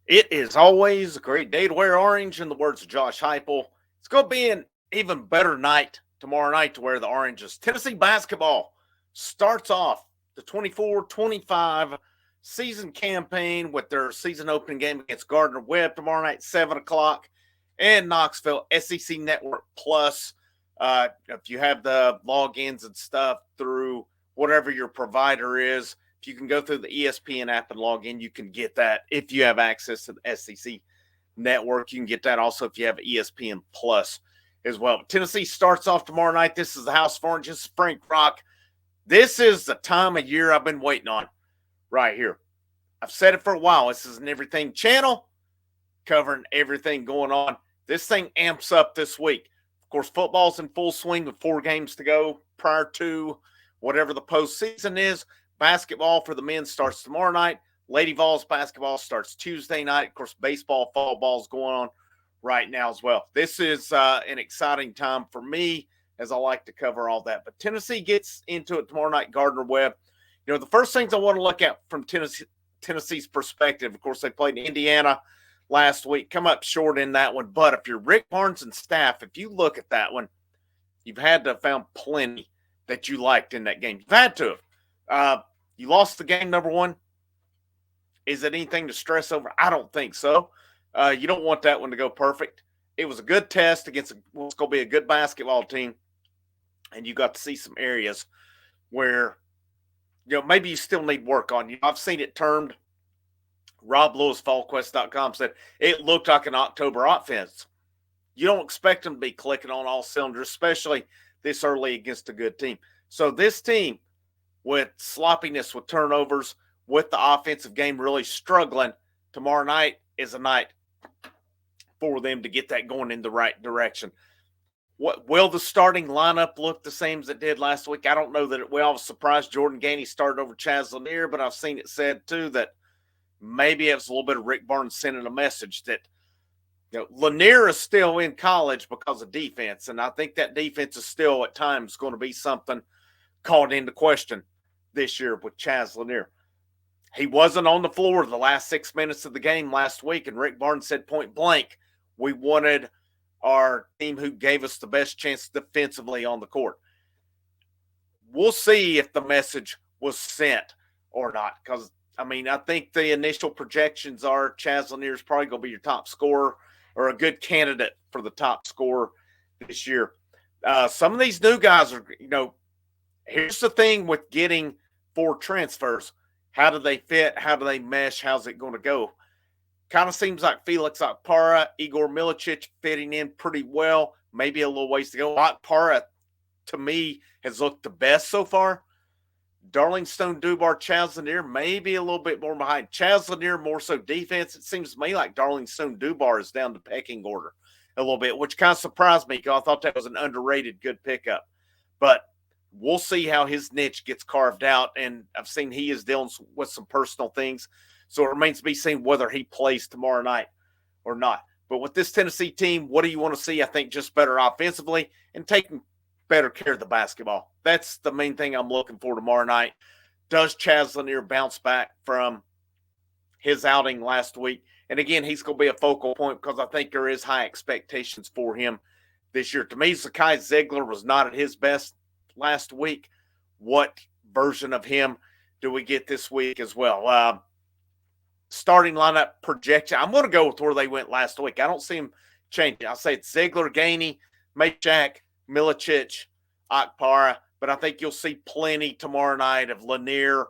It is always a great day to wear orange, in the words of Josh Heupel. It's going to be an even better night tomorrow night to wear the oranges. Tennessee basketball starts off the 24-25 season campaign with their season opening game against Gardner-Webb tomorrow night, 7 o'clock, and Knoxville, SEC Network Plus. If you have the logins and stuff through whatever your provider is, if you can go through the ESPN app and log in, you can get that. If you have access to the SEC Network, you can get that also if you have ESPN Plus as well. Tennessee starts off tomorrow night. This is the House of Oranges, Frank Rock. This is the time of year I've been waiting on right here. I've said it for a while. This is an Everything channel covering everything going on. This thing amps up this week. Of course, football's in full swing with 4 games to go prior to whatever the postseason is. Basketball for the men starts tomorrow night. Lady Vols basketball starts Tuesday night. Of course, baseball, fall ball is going on right now as well. This is an exciting time for me as I like to cover all that. But Tennessee gets into it tomorrow night, Gardner-Webb. You know, the first things I want to look at from Tennessee's perspective, of course, they played Indiana last week, come up short in that one. But if you're Rick Barnes and staff, if you look at that one, you've had to have found plenty that you liked in that game. You've had to have. You lost the game, number one. Is it anything to stress over? I don't think so. You don't want that one to go perfect. It was a good test against what's going to be a good basketball team, and you got to see some areas where, you know, maybe you still need work on. I've seen it termed, Rob Lewis, FallQuest.com, said it looked like an October offense. You don't expect them to be clicking on all cylinders, especially this early against a good team. So this team, with sloppiness, with turnovers, with the offensive game really struggling, tomorrow night is a night for them to get that going in the right direction. What will the starting lineup look the same as it did last week? I don't know that it will. I was surprised Jordan Gainey started over Chaz Lanier, but I've seen it said too that maybe it was a little bit of Rick Barnes sending a message that, you know, Lanier is still in college because of defense, and I think that defense is still at times going to be something called into question this year with Chaz Lanier. He wasn't on the floor the last 6 minutes of the game last week, and Rick Barnes said point blank, we wanted our team who gave us the best chance defensively on the court. We'll see if the message was sent or not, because, I mean, I think the initial projections are Chaz Lanier is probably going to be your top scorer or a good candidate for the top scorer this year. Some of these new guys are, you know, here's the thing with getting 4 transfers. How do they fit? How do they mesh? How's it going to go? Kind of seems like Felix Akpara, Igor Milicic fitting in pretty well. Maybe a little ways to go. Akpara, to me, has looked the best so far. Darling Stone Dubar, Chaz Lanier, maybe a little bit more behind. Chaz Lanier more so defense. It seems to me like Darling Stone Dubar is down the pecking order a little bit, which kind of surprised me because I thought that was an underrated good pickup. But we'll see how his niche gets carved out, and I've seen he is dealing with some personal things, so it remains to be seen whether he plays tomorrow night or not. But with this Tennessee team, what do you want to see? I think just better offensively and taking better care of the basketball. That's the main thing I'm looking for tomorrow night. Does Chaz Lanier bounce back from his outing last week? And again, he's going to be a focal point because I think there is high expectations for him this year. To me, Zakai Zeigler was not at his best last week. What version of him do we get this week as well? Starting lineup projection, I'm going to go with where they went last week. I don't see him changing. I'll say it's Zeigler, Gainey, Majak, Milicic, Akpara, but I think you'll see plenty tomorrow night of Lanier,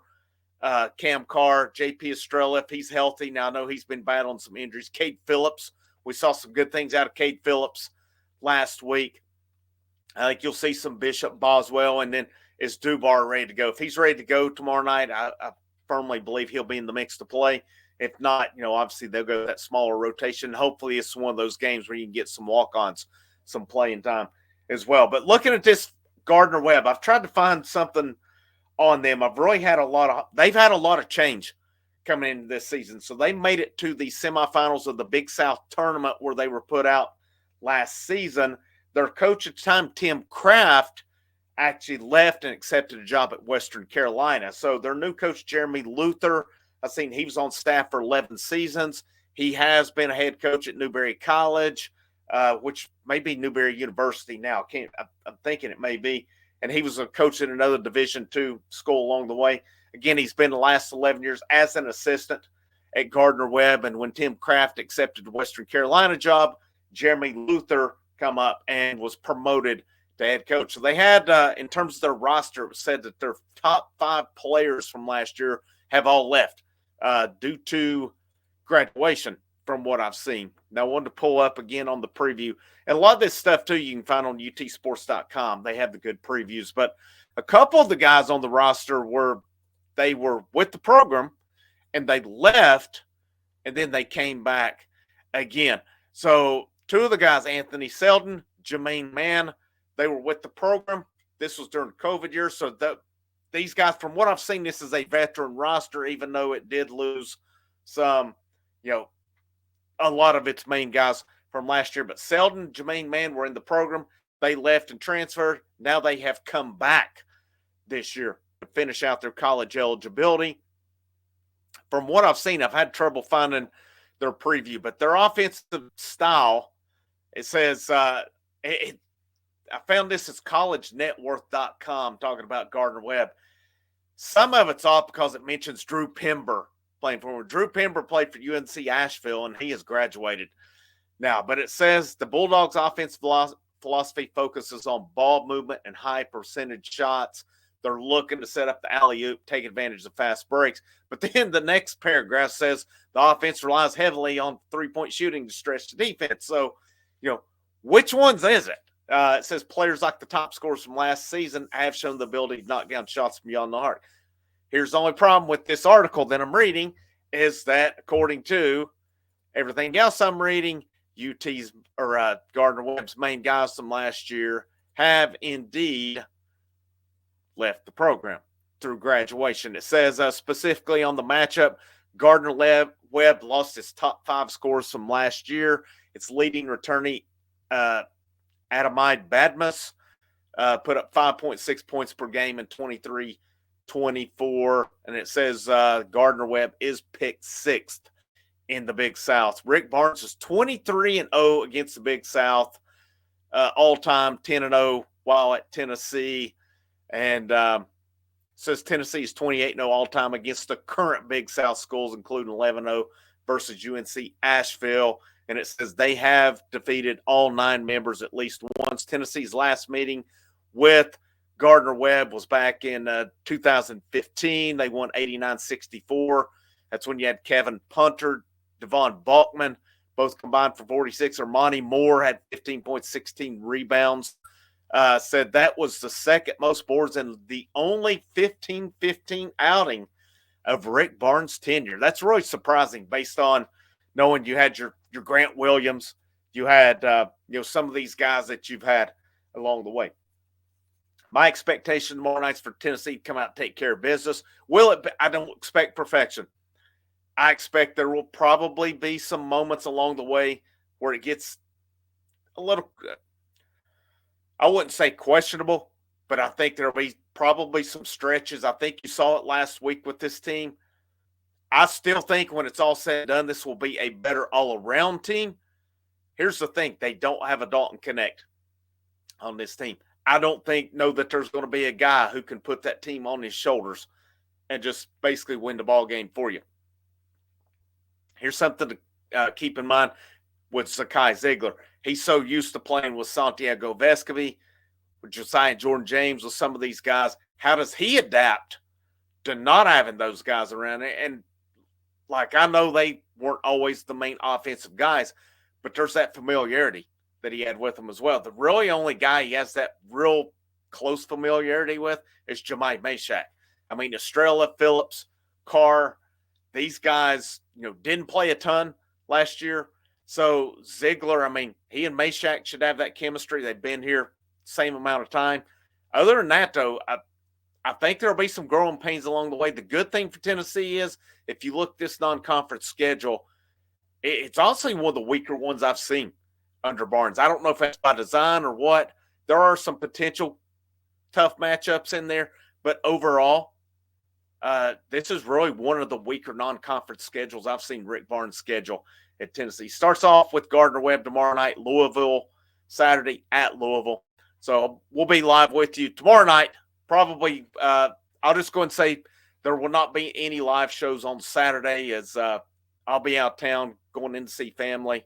Cam Carr, JP Estrella if he's healthy. Now I know he's been battling some injuries. Cade Phillips, we saw some good things out of Cade Phillips last week. I think you'll see some Bishop Boswell, and then is Dubar ready to go? If he's ready to go tomorrow night, I firmly believe he'll be in the mix to play. If not, you know, obviously they'll go that smaller rotation. Hopefully it's one of those games where you can get some walk-ons, some playing time as well. But looking at this Gardner-Webb, I've tried to find something on them. They've had a lot of change coming into this season. So they made it to the semifinals of the Big South tournament where they were put out last season. Their coach at the time, Tim Kraft, actually left and accepted a job at Western Carolina. So their new coach, Jeremy Luther, I've seen he was on staff for 11 seasons. He has been a head coach at Newberry College, which may be Newberry University now. I'm thinking it may be. And he was a coach in another Division II school along the way. Again, he's been the last 11 years as an assistant at Gardner-Webb. And when Tim Kraft accepted the Western Carolina job, Jeremy Luther come up and was promoted to head coach. So they had, in terms of their roster, it was said that their top 5 players from last year have all left due to graduation, from what I've seen. Now, I wanted to pull up again on the preview. And a lot of this stuff, too, you can find on utsports.com. They have the good previews. But a couple of the guys on the roster were with the program, and they left, and then they came back again. So 2 of the guys, Anthony Selden, Jermaine Mann, they were with the program. This was during the COVID year. So these guys, from what I've seen, this is a veteran roster, even though it did lose some, a lot of its main guys from last year. But Selden, Jermaine Mann were in the program. They left and transferred. Now they have come back this year to finish out their college eligibility. From what I've seen, I've had trouble finding their preview, but their offensive style, it says, I found this as collegenetworth.com talking about Gardner-Webb. Some of it's off because it mentions Drew Pember playing for him. Drew Pember played for UNC Asheville, and he has graduated now. But it says the Bulldogs' offense philosophy focuses on ball movement and high percentage shots. They're looking to set up the alley-oop, take advantage of fast breaks. But then the next paragraph says the offense relies heavily on three-point shooting to stretch the defense. So, which ones is it? It says players like the top scorers from last season have shown the ability to knock down shots from beyond the arc. Here's the only problem with this article that I'm reading is that, according to everything else I'm reading, UT's or Gardner-Webb's main guys from last year have indeed left the program through graduation. It says specifically on the matchup, Gardner-Webb lost its top 5 scorers from last year. Its leading returnee, Adamide Badmus, put up 5.6 points per game in 23-24. And it says Gardner-Webb is picked 6th in the Big South. Rick Barnes is 23-0 against the Big South, all-time 10-0 while at Tennessee. And says Tennessee is 28-0 all-time against the current Big South schools, including 11-0 versus UNC Asheville. And it says they have defeated all 9 members at least once. Tennessee's last meeting with Gardner-Webb was back in 2015. They won 89-64. That's when you had Kevin Punter, Devon Balkman, both combined for 46. Or Monty Moore had 15.16 rebounds. Said that was the second most boards and the only 15-15 outing of Rick Barnes' tenure. That's really surprising based on knowing you had your Grant Williams, you had some of these guys that you've had along the way. My expectation tomorrow night's for Tennessee to come out and take care of business. Will it be? I don't expect perfection. I expect there will probably be some moments along the way where it gets a little, I wouldn't say questionable, but I think there'll be probably some stretches. I think you saw it last week with this team. I still think when it's all said and done, this will be a better all-around team. Here's the thing. They don't have a Dalton Connect on this team. I don't know that there's going to be a guy who can put that team on his shoulders and just basically win the ball game for you. Here's something to keep in mind with Zakai Zeigler. He's so used to playing with Santiago Vescovi, with Josiah Jordan James, with some of these guys. How does he adapt to not having those guys around? And I know they weren't always the main offensive guys, but there's that familiarity that he had with them as well. The really only guy he has that real close familiarity with is Jemai Meshack. I mean, Estrella, Phillips, Carr, these guys, didn't play a ton last year. So Zeigler, I mean, he and Meshack should have that chemistry. They've been here same amount of time. Other than that, though, I think there'll be some growing pains along the way. The good thing for Tennessee is if you look this non-conference schedule, it's also one of the weaker ones I've seen under Barnes. I don't know if that's by design or what. There are some potential tough matchups in there, but overall, This is really one of the weaker non-conference schedules I've seen Rick Barnes schedule at Tennessee. Starts off with Gardner-Webb tomorrow night, Louisville Saturday at Louisville. So we'll be live with you tomorrow night. Probably, I'll just go and say there will not be any live shows on Saturday as I'll be out of town going in to see family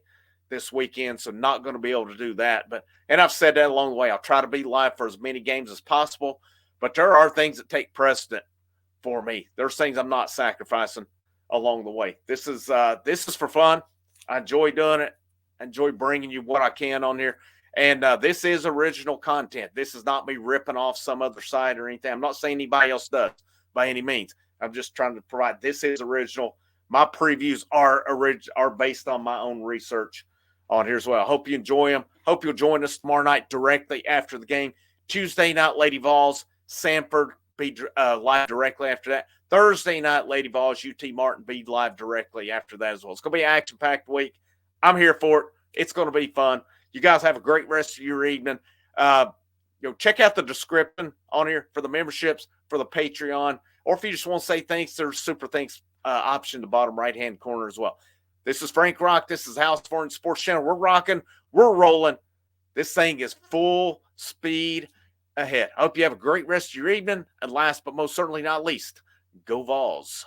this weekend, so not going to be able to do that. And I've said that along the way. I'll try to be live for as many games as possible, but there are things that take precedent for me. There's things I'm not sacrificing along the way. This is for fun. I enjoy doing it. I enjoy bringing you what I can on here. And this is original content. This is not me ripping off some other site or anything. I'm not saying anybody else does by any means. I'm just trying to provide. This is original. My previews are based on my own research on here as well. I hope you enjoy them. Hope you'll join us tomorrow night directly after the game. Tuesday night, Lady Vols, Sanford be live directly after that. Thursday night, Lady Vols, UT Martin be live directly after that as well. It's going to be an action-packed week. I'm here for it. It's going to be fun. You guys have a great rest of your evening. Check out the description on here for the memberships, for the Patreon, or if you just want to say thanks, there's super thanks option in the bottom right-hand corner as well. This is Frank Rock. This is House Foreign Sports Channel. We're rocking. We're rolling. This thing is full speed ahead. I hope you have a great rest of your evening. And last but most certainly not least, go Vols.